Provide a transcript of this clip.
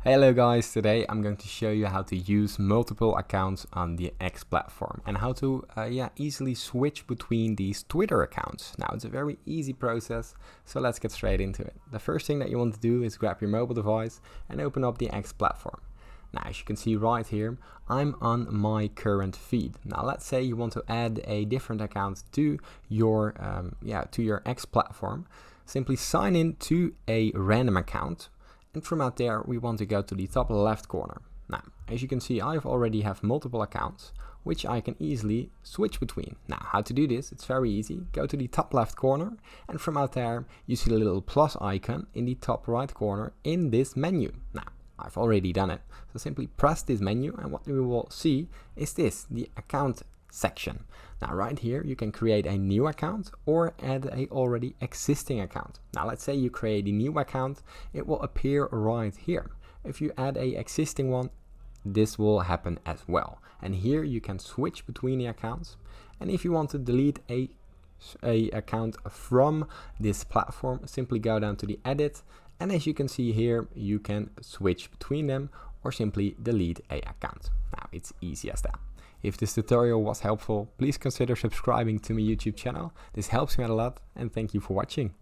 Hello guys, today I'm going to show you how to use multiple accounts on the X platform and how to easily switch between these Twitter accounts. Now it's a very easy process, so let's get straight into it. The first thing that you want to do is grab your mobile device and open up the X platform. Now as you can see right here, I'm on my current feed. Now let's say you want to add a different account to your X platform. Simply sign in to a random account. And from out there, we want to go to the top left corner. Now, as you can see, I already have multiple accounts, which I can easily switch between. Now, how to do this? It's very easy. Go to the top left corner, and from out there, you see the little plus icon in the top right corner in this menu. Now, I've already done it. So simply press this menu, and what we will see is this, the account section. Now right here you can create a new account or add a already existing account. Now let's say you create a new account, it will appear right here. If you add a existing one, this will happen as well. And here you can switch between the accounts. And if you want to delete a account from this platform, simply go down to the edit, and as you can see here, you can switch between them or simply delete a account. Now it's easy as that. If this tutorial was helpful, please consider subscribing to my YouTube channel. This helps me out a lot, and thank you for watching.